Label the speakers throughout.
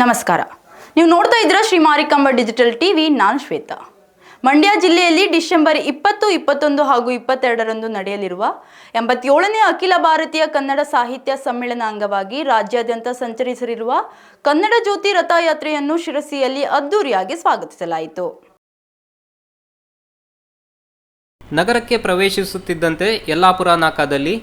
Speaker 1: ನಮಸ್ಕಾರ. ನೀವು ನೋಡ್ತಾ ಇದ್ದೀರಾ ಶ್ರೀ ಮಾರಿಕಾಂಬಾ ಡಿಜಿಟಲ್ ಟಿವಿ. ನಾನು ಶ್ವೇತಾ. ಮಂಡ್ಯ ಜಿಲ್ಲೆಯಲ್ಲಿ ಡಿಸೆಂಬರ್ 20, 21 ಹಾಗೂ 22ರಂದು ನಡೆಯಲಿರುವ 87ನೇ ಅಖಿಲ ಭಾರತೀಯ ಕನ್ನಡ ಸಾಹಿತ್ಯ ಸಮ್ಮೇಳನ ಅಂಗವಾಗಿ ರಾಜ್ಯಾದ್ಯಂತ ಸಂಚರಿಸಲಿರುವ ಕನ್ನಡ ಜ್ಯೋತಿ ರಥಯಾತ್ರೆಯನ್ನು ಶಿರಸಿಯಲ್ಲಿ ಅದ್ದೂರಿಯಾಗಿ ಸ್ವಾಗತಿಸಲಾಯಿತು.
Speaker 2: ನಗರಕ್ಕೆ ಪ್ರವೇಶಿಸುತ್ತಿದ್ದಂತೆ ಯಲ್ಲಾಪುರ ನಾಕಾದಲ್ಲಿ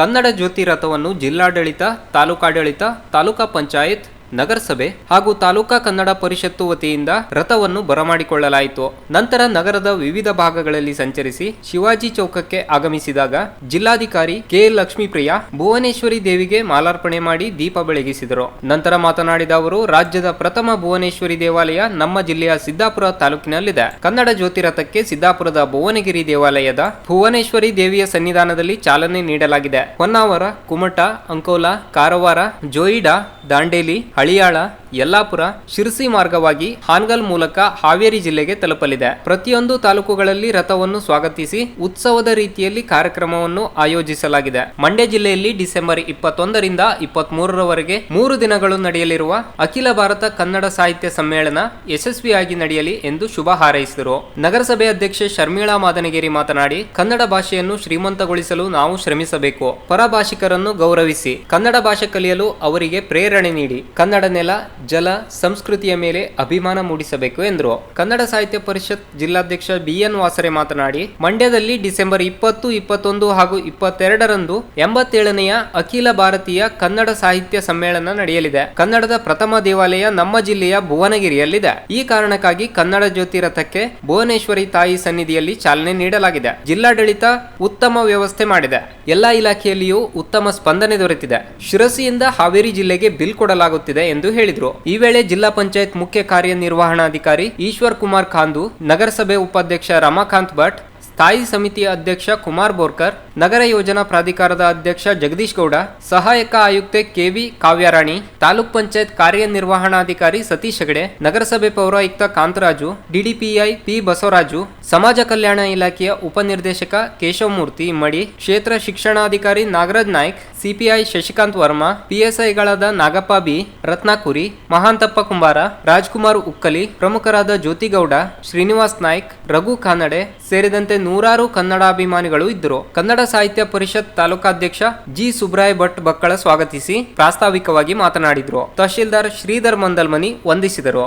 Speaker 2: ಕನ್ನಡ ಜ್ಯೋತಿ ರಥವನ್ನು ಜಿಲ್ಲಾಡಳಿತ, ತಾಲೂಕಾಡಳಿತ, ತಾಲೂಕಾ ಪಂಚಾಯತ್, ನಗರಸಭೆ ಹಾಗೂ ತಾಲೂಕಾ ಕನ್ನಡ ಪರಿಷತ್ತು ವತಿಯಿಂದ ರಥವನ್ನು ಬರಮಾಡಿಕೊಳ್ಳಲಾಯಿತು. ನಂತರ ನಗರದ ವಿವಿಧ ಭಾಗಗಳಲ್ಲಿ ಸಂಚರಿಸಿ ಶಿವಾಜಿ ಚೌಕಕ್ಕೆ ಆಗಮಿಸಿದಾಗ ಜಿಲ್ಲಾಧಿಕಾರಿ ಕೆ.ಎಲ್. ಲಕ್ಷ್ಮೀಪ್ರಿಯ ಭುವನೇಶ್ವರಿ ದೇವಿಗೆ ಮಾಲಾರ್ಪಣೆ ಮಾಡಿ ದೀಪ ಬೆಳಗಿಸಿದರು. ನಂತರ ಮಾತನಾಡಿದ ಅವರು, ರಾಜ್ಯದ ಪ್ರಥಮ ಭುವನೇಶ್ವರಿ ದೇವಾಲಯ ನಮ್ಮ ಜಿಲ್ಲೆಯ ಸಿದ್ದಾಪುರ ತಾಲೂಕಿನಲ್ಲಿದೆ. ಕನ್ನಡ ಜ್ಯೋತಿ ರಥಕ್ಕೆ ಸಿದ್ದಾಪುರದ ಭುವನಗಿರಿ ದೇವಾಲಯದ ಭುವನೇಶ್ವರಿ ದೇವಿಯ ಸನ್ನಿಧಾನದಲ್ಲಿ ಚಾಲನೆ ನೀಡಲಾಗಿದೆ. ಹೊನ್ನಾವರ, ಕುಮಟಾ, ಅಂಕೋಲಾ, ಕಾರವಾರ, ಜೋಯಿಡಾ, ದಾಂಡೇಲಿ, ಹಳಿಯಾಳ, ಯಲ್ಲಾಪುರ, ಶಿರಸಿ ಮಾರ್ಗವಾಗಿ ಹಾನಗಲ್ ಮೂಲಕ ಹಾವೇರಿ ಜಿಲ್ಲೆಗೆ ತಲುಪಲಿದೆ. ಪ್ರತಿಯೊಂದು ತಾಲೂಕುಗಳಲ್ಲಿ ರಥವನ್ನು ಸ್ವಾಗತಿಸಿ ಉತ್ಸವದ ರೀತಿಯಲ್ಲಿ ಕಾರ್ಯಕ್ರಮವನ್ನು ಆಯೋಜಿಸಲಾಗಿದೆ. ಮಂಡ್ಯ ಜಿಲ್ಲೆಯಲ್ಲಿ ಡಿಸೆಂಬರ್ 21ರಿಂದ 23ರವರೆಗೆ 3 ದಿನಗಳು ನಡೆಯಲಿರುವ ಅಖಿಲ ಭಾರತ ಕನ್ನಡ ಸಾಹಿತ್ಯ ಸಮ್ಮೇಳನ ಯಶಸ್ವಿಯಾಗಿ ನಡೆಯಲಿ ಎಂದು ಶುಭ ಹಾರೈಸಿದರು. ನಗರಸಭೆ ಅಧ್ಯಕ್ಷೆ ಶರ್ಮಿಳಾ ಮಾದನಗೇರಿ ಮಾತನಾಡಿ, ಕನ್ನಡ ಭಾಷೆಯನ್ನು ಶ್ರೀಮಂತಗೊಳಿಸಲು ನಾವು ಶ್ರಮಿಸಬೇಕು. ಪರಭಾಷಿಕರನ್ನು ಗೌರವಿಸಿ ಕನ್ನಡ ಭಾಷೆ ಕಲಿಯಲು ಅವರಿಗೆ ಪ್ರೇರಣೆ ನೀಡಿ ಕನ್ನಡ ನೆಲ, ಜಲ, ಸಂಸ್ಕೃತಿಯ ಮೇಲೆ ಅಭಿಮಾನ ಮೂಡಿಸಬೇಕು ಎಂದರು. ಕನ್ನಡ ಸಾಹಿತ್ಯ ಪರಿಷತ್ ಜಿಲ್ಲಾಧ್ಯಕ್ಷ ಬಿ.ಎನ್. ವಾಸರೆ ಮಾತನಾಡಿ, ಮಂಡ್ಯದಲ್ಲಿ ಡಿಸೆಂಬರ್ 20, 21 ಹಾಗೂ 22ರಂದು 87ನೆಯ ಅಖಿಲ ಭಾರತೀಯ ಕನ್ನಡ ಸಾಹಿತ್ಯ ಸಮ್ಮೇಳನ ನಡೆಯಲಿದೆ. ಕನ್ನಡದ ಪ್ರಥಮ ದೇವಾಲಯ ನಮ್ಮ ಜಿಲ್ಲೆಯ ಭುವನಗಿರಿಯಲ್ಲಿದೆ. ಈ ಕಾರಣಕ್ಕಾಗಿ ಕನ್ನಡ ಜ್ಯೋತಿ ರಥಕ್ಕೆ ಭುವನೇಶ್ವರಿ ತಾಯಿ ಸನ್ನಿಧಿಯಲ್ಲಿ ಚಾಲನೆ ನೀಡಲಾಗಿದೆ. ಜಿಲ್ಲಾಡಳಿತ ಉತ್ತಮ ವ್ಯವಸ್ಥೆ ಮಾಡಿದೆ. ಎಲ್ಲಾ ಇಲಾಖೆಯಲ್ಲಿಯೂ ಉತ್ತಮ ಸ್ಪಂದನೆ ದೊರೆತಿದೆ. ಶಿರಸಿಯಿಂದ ಹಾವೇರಿ ಜಿಲ್ಲೆಗೆ ಬಿಲ್ ಕೊಡಲಾಗುತ್ತಿದೆ ಎಂದು ಹೇಳಿದರು. ಈ ವೇಳೆ ಜಿಲ್ಲಾ ಪಂಚಾಯತ್ ಮುಖ್ಯ ಕಾರ್ಯನಿರ್ವಹಣಾಧಿಕಾರಿ ಈಶ್ವರ್ ಕುಮಾರ್ ಖಾಂದು, ನಗರಸಭೆ ಉಪಾಧ್ಯಕ್ಷ ರಮಾಕಾಂತ್ ಭಟ್, ಸ್ಥಾಯಿ ಸಮಿತಿಯ ಅಧ್ಯಕ್ಷ ಕುಮಾರ್ ಬೋರ್ಕರ್, ನಗರ ಯೋಜನಾ ಪ್ರಾಧಿಕಾರದ ಅಧ್ಯಕ್ಷ ಜಗದೀಶ್ ಗೌಡ, ಸಹಾಯಕ ಆಯುಕ್ತೆ ಕೆ.ವಿ. ಕಾವ್ಯರಾಣಿ, ತಾಲೂಕ್ ಪಂಚಾಯತ್ ಕಾರ್ಯನಿರ್ವಹಣಾಧಿಕಾರಿ ಸತೀಶ್ ಹೆಗಡೆ, ನಗರಸಭೆ ಪೌರಾಯುಕ್ತ ಕಾಂತರಾಜು, ಡಿಡಿಪಿಐ ಪಿ. ಬಸವರಾಜು, ಸಮಾಜ ಕಲ್ಯಾಣ ಇಲಾಖೆಯ ಉಪನಿರ್ದೇಶಕ ಕೇಶವಮೂರ್ತಿ ಇಮ್ಮಡಿ, ಕ್ಷೇತ್ರ ಶಿಕ್ಷಣಾಧಿಕಾರಿ ನಾಗರಾಜ್ ನಾಯ್ಕ್, ಸಿಪಿಐ ಶಶಿಕಾಂತ್ ವರ್ಮಾ, ಪಿಎಸ್ಐಗಳಾದ ನಾಗಪ್ಪ ಬಿ, ರತ್ನಾಕುರಿ, ಮಹಾಂತಪ್ಪ ಕುಂಬಾರ, ರಾಜ್ಕುಮಾರ್ ಉಕ್ಕಲಿ, ಪ್ರಮುಖರಾದ ಜ್ಯೋತಿಗೌಡ, ಶ್ರೀನಿವಾಸ್ ನಾಯ್ಕ್, ರಘು ಕಾನಡೆ ಸೇರಿದಂತೆ ನೂರಾರು ಕನ್ನಡಾಭಿಮಾನಿಗಳು ಇದ್ದರು. ಕನ್ನಡ ಸಾಹಿತ್ಯ ಪರಿಷತ್ ತಾಲೂಕಾಧ್ಯಕ್ಷ ಜಿ. ಸುಬ್ರಾಯ್ ಭಟ್ ಬಕ್ಕಳ ಸ್ವಾಗತಿಸಿ ಪ್ರಾಸ್ತಾವಿಕವಾಗಿ ಮಾತನಾಡಿದರು. ತಹಶೀಲ್ದಾರ್ ಶ್ರೀಧರ್ ಮಂದಲ್ಮನಿ ವಂದಿಸಿದರು.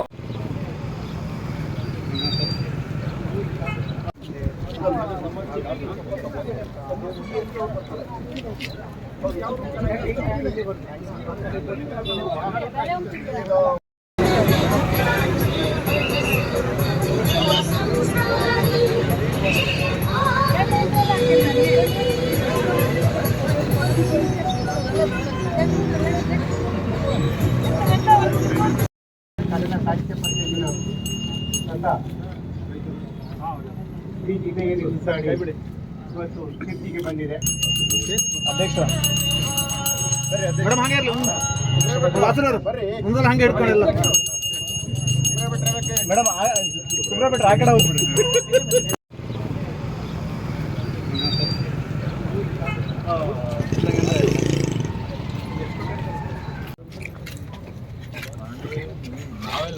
Speaker 3: ಈ ಜಿಲ್ಲೆಯಲ್ಲಿ ಇವತ್ತು ಕೀರ್ತಿಗೆ ಬಂದಿದೆ. ಅಧ್ಯಕ್ಷ ಮೇಡಮ್ ಹಾಗೆ ಇರಲಿ, ಮುಂದೆ ಹಾಗೆ ಇಟ್ಕೊಳ್ಳಿಲ್ಲ ಮೇಡಮ್, ಸುಬ್ರ ಬಿಟ್ರೆ ಆ ಕಡೆ ಹೋಗ್ಬಿಡಿ. ನಾವೆಲ್ಲ